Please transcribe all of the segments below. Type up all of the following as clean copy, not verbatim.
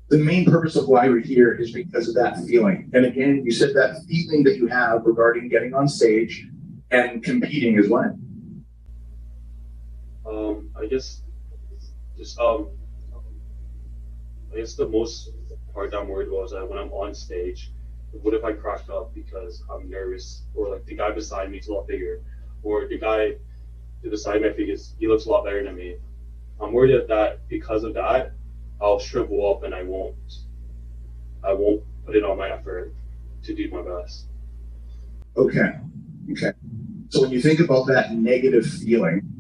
The main purpose of why we're here is because of that feeling. And again, you said that feeling that you have regarding getting on stage and competing is what? I guess just I guess the most part that I'm worried about is that when I'm on stage, what if I crack up because I'm nervous, or like the guy beside me is a lot bigger, or the guy beside me, I think he looks a lot better than me. I'm worried that because of that, I'll shrivel up and I won't put in all my effort to do my best. Okay. Okay. So when you think about that negative feeling,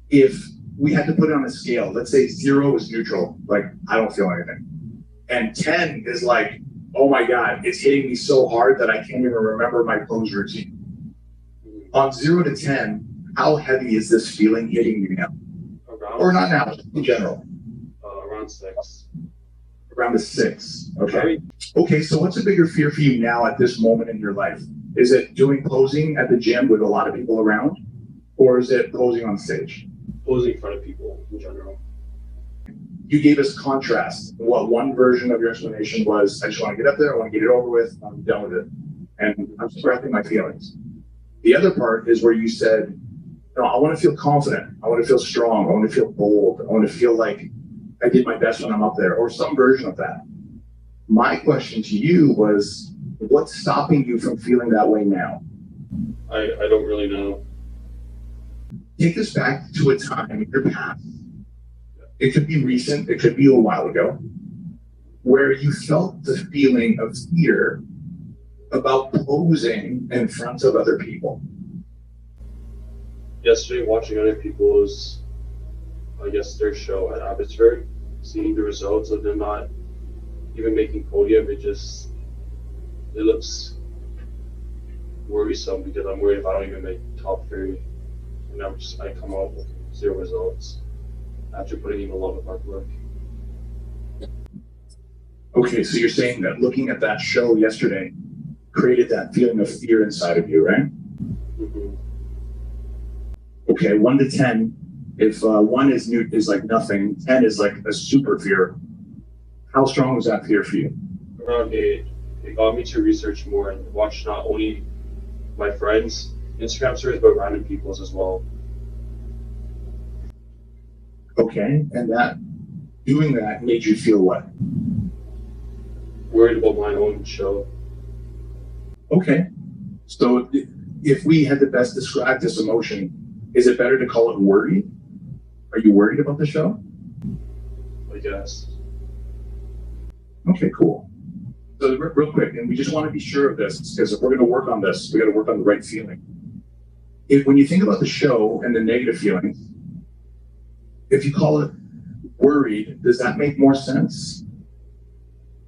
if we had to put it on a scale, let's say 0 is neutral, like I don't feel anything, and 10 is like, oh my God, it's hitting me so hard that I can't even remember my pose routine. On 0 to 10, how heavy is this feeling hitting you now? Or not now, in general? Around 6. Around a 6. Okay. Okay, so what's a bigger fear for you now at this moment in your life? Is it doing posing at the gym with a lot of people around? Or is it posing on stage? Posing in front of people in general. You gave us contrast. What one version of your explanation was, I just want to get up there, I want to get it over with, I'm done with it. And I'm expressing my feelings. The other part is where you said, no, I want to feel confident. I want to feel strong. I want to feel bold. I want to feel like I did my best when I'm up there, or some version of that. My question to you was, what's stopping you from feeling that way now? I don't really know. Take us back to a time in your past. It could be recent, it could be a while ago, where you felt the feeling of fear about posing in front of other people. Yesterday, watching other people's, I guess, their show at Abbotsford, seeing the results of them not even making podium, it looks worrisome because I'm worried if I don't even make top 3, and I come out with 0 results after putting in a lot of hard work. Okay, so you're saying that looking at that show yesterday created that feeling of fear inside of you, right? Mm-hmm. Okay, 1 to 10. If 1 is like nothing, 10 is like a super fear. How strong was that fear for you? Around 8. It got me to research more and watch not only my friends' Instagram stories, but random people's as well. Okay, and doing that made you feel what? Worried about my own show. Okay, so if we had to best describe this emotion, is it better to call it worry? Are you worried about the show? I guess. Okay, cool. So real quick, and we just want to be sure of this, because if we're going to work on this, we got to work on the right feeling. When you think about the show and the negative feelings, if you call it worried, does that make more sense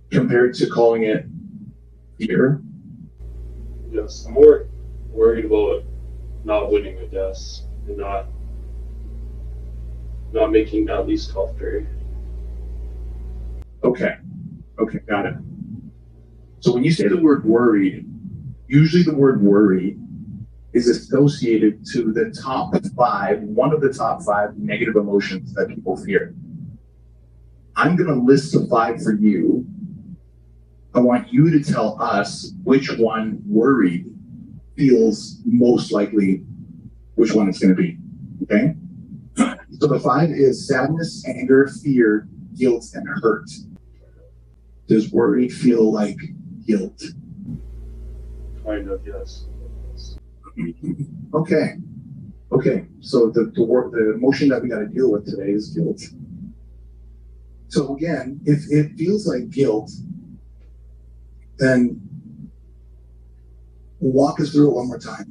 compared to calling it fear? Yes, I'm more worried about not winning, I guess, and not making at least top 3. Okay, got it. So when you say the word worried, usually the word worry is associated to the top 5, one of the top 5 negative emotions that people fear. I'm going to list the 5 for you. I want you to tell us which one worried feels most likely, which one it's going to be. Okay? So the 5 is sadness, anger, fear, guilt, and hurt. Does worry feel like guilt? Kind of, yes. Okay. So the emotion that we got to deal with today is guilt. So again, if it feels like guilt, then walk us through it one more time.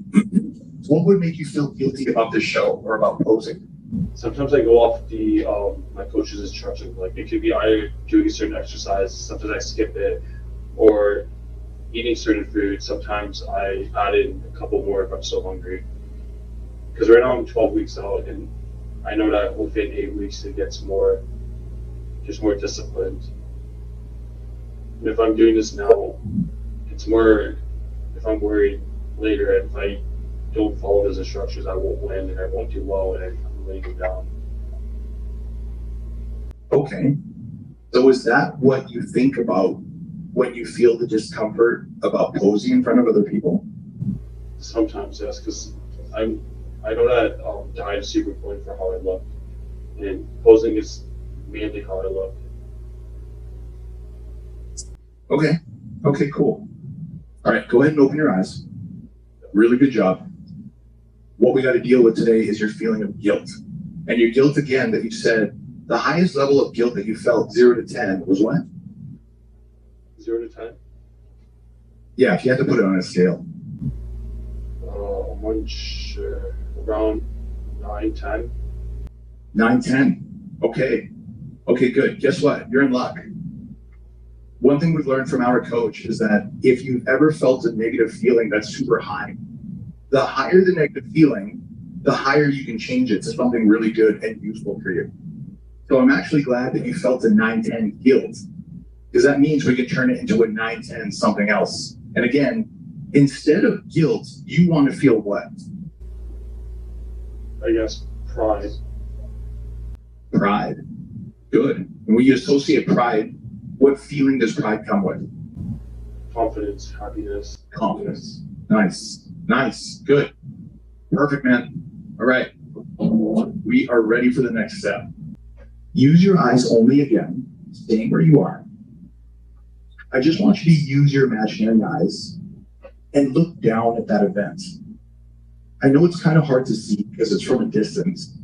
What would make you feel guilty about this show or about posing? Sometimes I go off the my coach's instruction. Like it could be either doing a certain exercise, sometimes I skip it, or eating certain food. Sometimes I add in a couple more if I'm so hungry. Because right now I'm 12 weeks out, and I know that within 8 weeks it gets more disciplined. And if I'm doing this now, it's more if I'm worried later if I don't follow those instructions, I won't win and I won't do well and I'm laying them down. Okay. So is that what you think about when you feel the discomfort about posing in front of other people? Sometimes, yes, because I know that diet is super important for how I look, and posing is mainly how I look. Okay. Okay, cool. All right, go ahead and open your eyes. Really good job. What we got to deal with today is your feeling of guilt. And your guilt, again, that you said the highest level of guilt that you felt, 0 to 10, was what? 0 to 10. Yeah, if you had to put it on a scale. I'm unsure. Around 9, 10. 9, 10. Okay. Okay, good. Guess what? You're in luck. One thing we've learned from our coach is that if you've ever felt a negative feeling that's super high, the higher the negative feeling, the higher you can change it to something really good and useful for you. So I'm actually glad that you felt a 9-10 guilt, because that means we can turn it into a 9-10 something else. And again, instead of guilt, you want to feel what? I guess pride. Pride. Good. And when you associate pride, what feeling does pride come with? Confidence, happiness. Confidence. Nice. Nice. Good. Perfect, man. All right. We are ready for the next step. Use your eyes only again, staying where you are. I just want you to use your imaginary eyes and look down at that event. I know it's kind of hard to see because it's from a distance,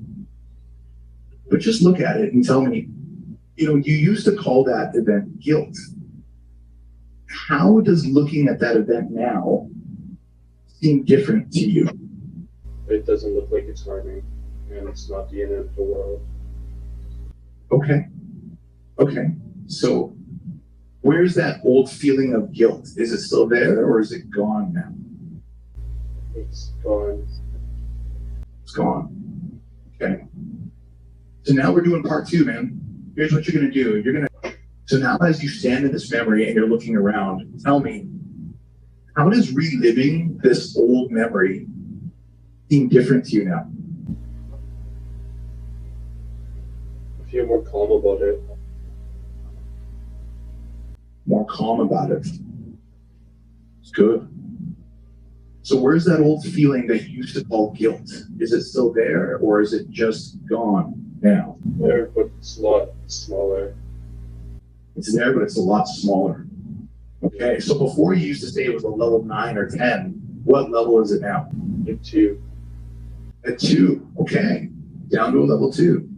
but just look at it and tell me, you used to call that event guilt. How does looking at that event now seem different to you? It doesn't look like it's harming, and it's not the end of the world. Okay. Okay. So where's that old feeling of guilt? Is it still there or is it gone now? It's gone. It's gone. Okay. So now we're doing part 2, man. Here's what you're going to do. So now as you stand in this memory and you're looking around, tell me, how does reliving this old memory seem different to you now? I feel more calm about it. More calm about it. It's good. So where's that old feeling that you used to call guilt? Is it still there or is it just gone now? There, but it's a lot smaller. It's there, but it's a lot smaller. Okay, so before you used to say it was a level 9 or 10, what level is it now? A 2. A 2, okay. Down to a level 2.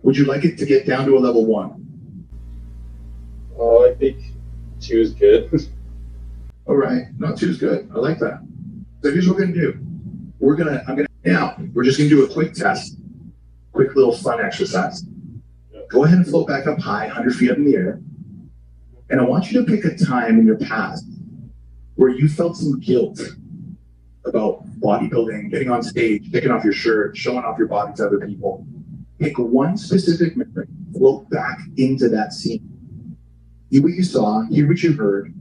Would you like it to get down to a level 1? I think 2 is good. All right, no, 2 is good. I like that. So here's what we're gonna do. We're just gonna do a quick test, quick little fun exercise. Go ahead and float back up high, 100 feet up in the air. And I want you to pick a time in your past where you felt some guilt about bodybuilding, getting on stage, taking off your shirt, showing off your body to other people. Pick one specific memory, float back into that scene. See what you saw, hear what you heard,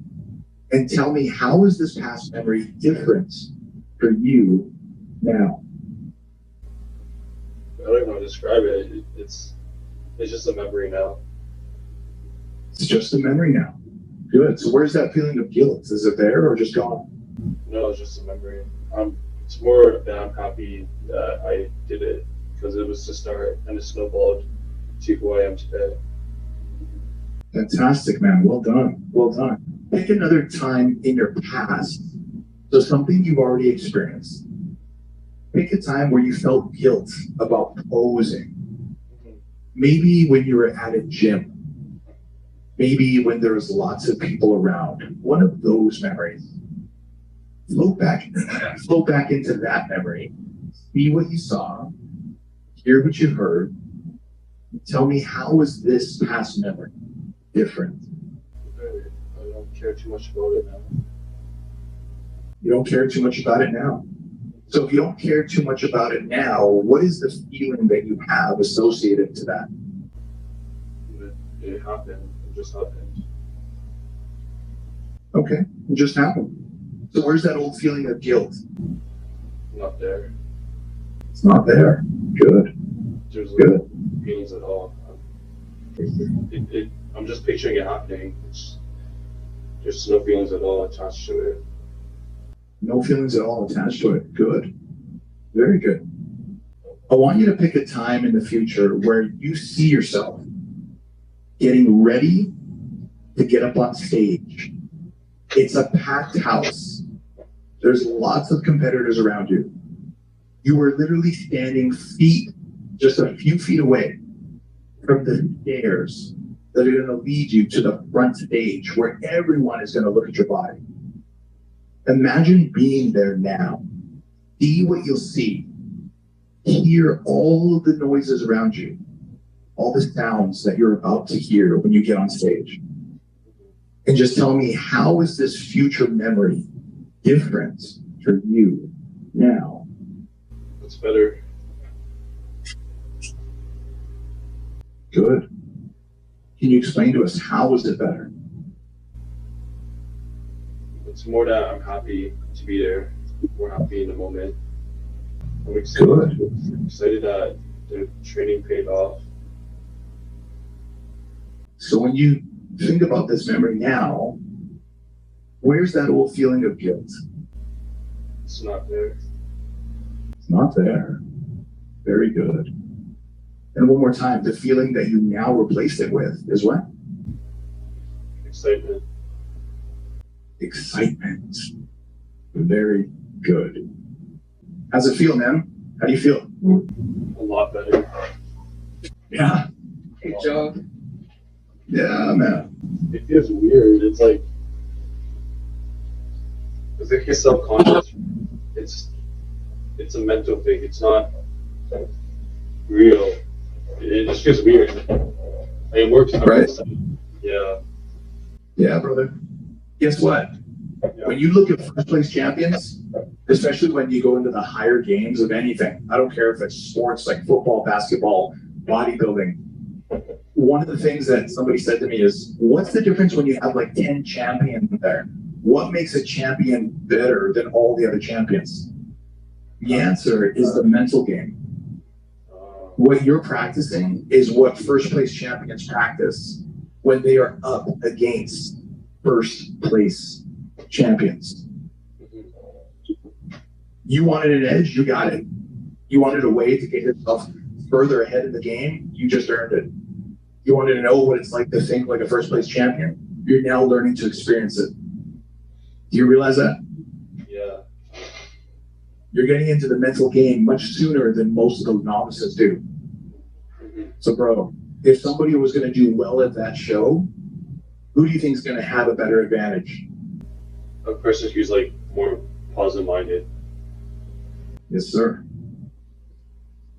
and tell me, how is this past memory different for you now? I don't even want to describe it. It's just a memory now. It's just a memory now. Good. So where's that feeling of guilt? Is it there or just gone? No, it's just a memory. It's more that I'm happy that I did it because it was to start and it snowballed to who I am today. Fantastic, man. Well done. Well done. Pick another time in your past, so something you've already experienced. Pick a time where you felt guilt about posing. Maybe when you were at a gym. Maybe when there was lots of people around. One of those memories. Float back into that memory. See what you saw. Hear what you heard. Tell me, how was this past memory different? I don't care too much about it now. You don't care too much about it now. So if you don't care too much about it now, what is the feeling that you have associated to that? It happened. It just happened. Okay, it just happened. So where's that old feeling of guilt? Not there. It's not there. Good. There's Good. no feelings at all. I'm just picturing it happening. There's no feelings at all attached to it. No feelings at all attached to it. Good. Very good. I want you to pick a time in the future where you see yourself getting ready to get up on stage. It's a packed house. There's lots of competitors around you. You are literally standing just a few feet away from the stairs that are going to lead you to the front stage where everyone is going to look at your body. Imagine being there now. See what you'll see. Hear all of the noises around you, all the sounds that you're about to hear when you get on stage. And just tell me, how is this future memory different for you now? It's better. Good. Can you explain to us, how is it better? It's more that I'm happy to be there. More happy in the moment. I'm excited. Good. Excited that the training paid off. So when you think about this memory now, where's that old feeling of guilt? It's not there. It's not there. Very good. And one more time, the feeling that you now replaced it with is what? Excitement. Excitement. Very good. How's it feel, man? How do you feel? A lot better. Yeah. Good job. Yeah, man. It feels weird. It's like you're subconscious. It's a mental thing. It's not real. It just feels weird. It works. Right. Yeah. Yeah, brother. Guess what? Yeah. When you look at first place champions, especially when you go into the higher games of anything, I don't care if it's sports like football, basketball, bodybuilding. One of the things that somebody said to me is, what's the difference when you have like 10 champions there? What makes a champion better than all the other champions? The answer is the mental game. What you're practicing is what first place champions practice when they are up against first place champions. You wanted an edge, you got it. You wanted a way to get yourself further ahead in the game, you just earned it. You wanted to know what it's like to think like a first place champion, you're now learning to experience it. Do you realize that? Yeah. You're getting into the mental game much sooner than most of the novices do. So, bro, if somebody was going to do well at that show, who do you think is going to have a better advantage? A person who's like more positive minded. Yes, sir.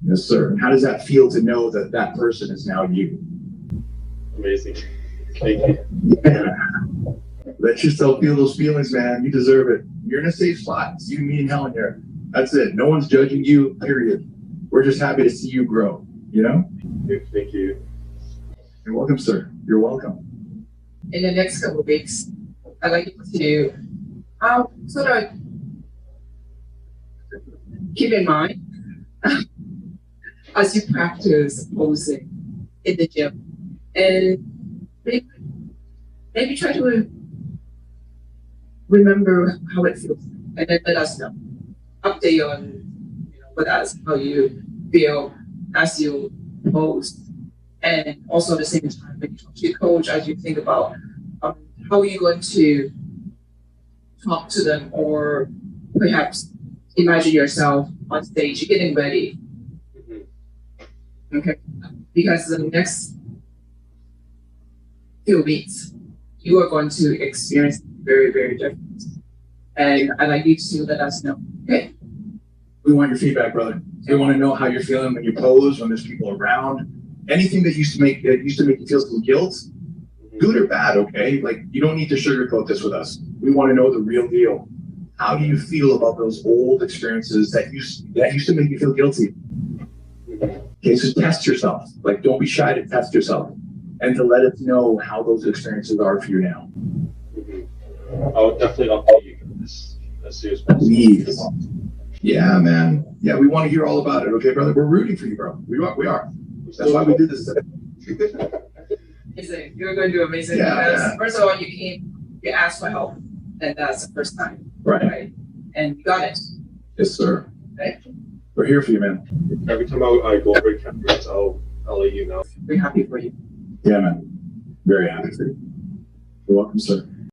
Yes, sir. And how does that feel to know that that person is now you? Amazing. Thank you. Yeah. Let yourself feel those feelings, man. You deserve it. You're in a safe spot. It's you, me, and Helen here. That's it. No one's judging you, period. We're just happy to see you grow, you know? Thank you. You're welcome, sir. You're welcome. In the next couple of weeks, I'd like you to sort of keep in mind as you practice posing in the gym, and maybe try to remember how it feels, and then let us know. Update on with us how you feel as you pose, and also at the same time when you talk to your coach, as you think about how are you going to talk to them, or perhaps imagine yourself on stage getting ready. Okay, because the next few weeks you are going to experience very, very different, and I'd like you to let us know. Okay. We want your feedback, brother. We want to know how you're feeling when you pose, when there's people around. Anything that used to make you feel some guilt, good or bad, okay? Like, you don't need to sugarcoat this with us. We want to know the real deal. How do you feel about those old experiences that used to make you feel guilty? Okay, so test yourself. Like, don't be shy to test yourself and to let us know how those experiences are for you now. I'll definitely update you as soon as possible. Please. Yeah, man. Yeah, we want to hear all about it. Okay, brother? We're rooting for you, bro. We are. That's why we did this today. amazing. You're going to do amazing Yeah, because yeah. first of all, you came, you asked for help, and that's the first time, Right. right? And you got it, Yes, sir. right? We're here for you, man. Every time I go over to campus, I'll let you know. We're happy for you. Yeah, man. Very happy for you. You're welcome, sir.